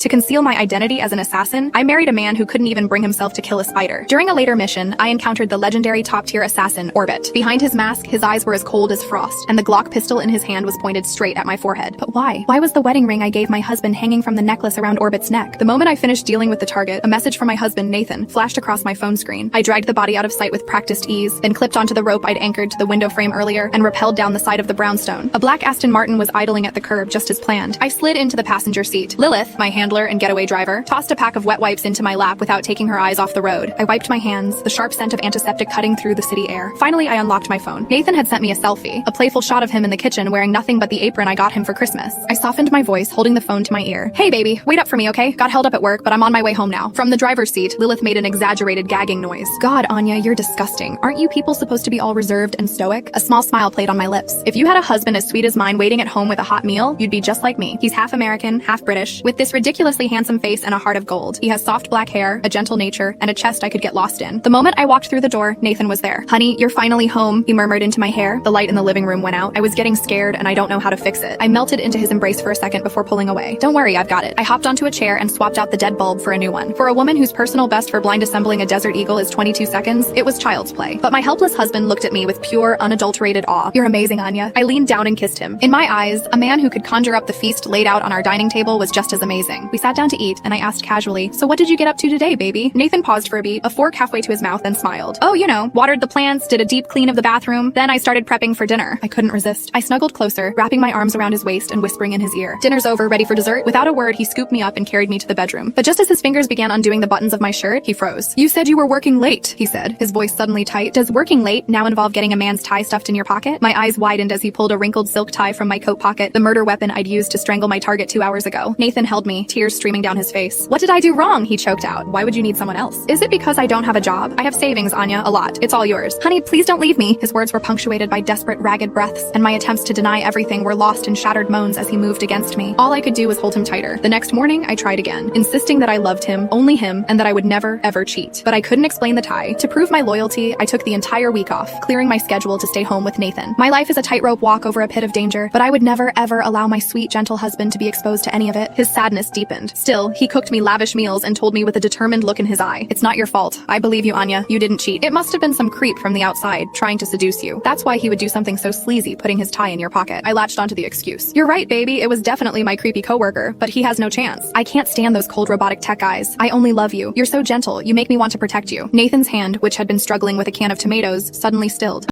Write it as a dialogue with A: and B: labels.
A: To conceal my identity as an assassin, I married a man who couldn't even bring himself to kill a spider. During a later mission, I encountered the legendary top-tier assassin, Orbit. Behind his mask, his eyes were as cold as frost, and the Glock pistol in his hand was pointed straight at my forehead. But why? Why was the wedding ring I gave my husband hanging from the necklace around Orbit's neck? The moment I finished dealing with the target, a message from my husband, Nathan, flashed across my phone screen. I dragged the body out of sight with practiced ease, then clipped onto the rope I'd anchored to the window frame earlier and rappelled down the side of the brownstone. A black Aston Martin was idling at the curb just as planned. I slid into the passenger seat. Lilith, my handler and getaway driver, tossed a pack of wet wipes into my lap without taking her eyes off the road. I wiped my hands, the sharp scent of antiseptic cutting through the city air. Finally, I unlocked my phone. Nathan had sent me a selfie, a playful shot of him in the kitchen wearing nothing but the apron I got him for Christmas. I softened my voice, holding the phone to my ear. Hey baby, wait up for me, okay? Got held up at work, but I'm on my way home now. From the driver's seat, Lilith made an exaggerated gagging noise. God, Anya, you're disgusting. Aren't you people supposed to be all reserved and stoic? A small smile played on my lips. If you had a husband as sweet as mine waiting at home with a hot meal, you'd be just like me. He's half American, half British, with this ridiculously handsome face and a heart of gold. He has soft black hair, a gentle nature, and a chest I could get lost in. The moment I walked through the door, Nathan was there. Honey, you're finally home, he murmured into my hair. The light in the living room went out. I was getting scared and I don't know how to fix it. I melted into his embrace for a second before pulling away. Don't worry, I've got it. I hopped onto a chair and swapped out the dead bulb for a new one. For a woman whose personal best for blind assembling a Desert Eagle is 22 seconds, it was child's play. But my helpless husband looked at me with pure, unadulterated awe. You're amazing, Anya. I leaned down and kissed him. In my eyes, a man who could conjure up the feast laid out on our dining table was just as amazing. We sat down to eat, and I asked casually, so what did you get up to today, baby? Nathan paused for a beat, a fork halfway to his mouth, then smiled. Oh, you know, watered the plants, did a deep clean of the bathroom, then I started prepping for dinner. I couldn't resist. I snuggled closer, wrapping my arms around his waist and whispering in his ear. Dinner's over, ready for dessert? Without a word, he scooped me up and carried me to the bedroom. But just as his fingers began undoing the buttons of my shirt, he froze. You said you were working late, he said, his voice suddenly tight. Does working late now involve getting a man's tie stuffed in your pocket? My eyes widened as he pulled a wrinkled silk tie from my coat pocket, the murder weapon I'd used to strangle my target 2 hours ago. Nathan held me, tears streaming down his face. What did I do wrong? He choked out. Why would you need someone else? Is it because I don't have a job? I have savings, Anya, a lot. It's all yours. Honey, please don't leave me. His words were punctuated by desperate, ragged breaths, and my attempts to deny everything were lost in shattered moans as he moved against me. All I could do was hold him tighter. The next morning, I tried again, insisting that I loved him, only him, and that I would never, ever cheat. But I couldn't explain the tie. To prove my loyalty, I took the entire week off, clearing my schedule to stay home with Nathan. My life is a tightrope walk over a pit of danger, but I would never, ever allow my sweet, gentle husband to be exposed to any of it. His sadness deepened. Still, he cooked me lavish meals and told me with a determined look in his eye, it's not your fault. I believe you, Anya. You didn't cheat. It must have been some creep from the outside, trying to seduce you. That's why he would do something so sleazy, putting his tie in your pocket. I latched onto the excuse. You're right, baby. It was definitely my creepy coworker, but he has no chance. I can't stand those cold robotic tech eyes. I only love you. You're so gentle. You make me want to protect you. Nathan's hand, which had been struggling with a can of tomatoes, suddenly stilled.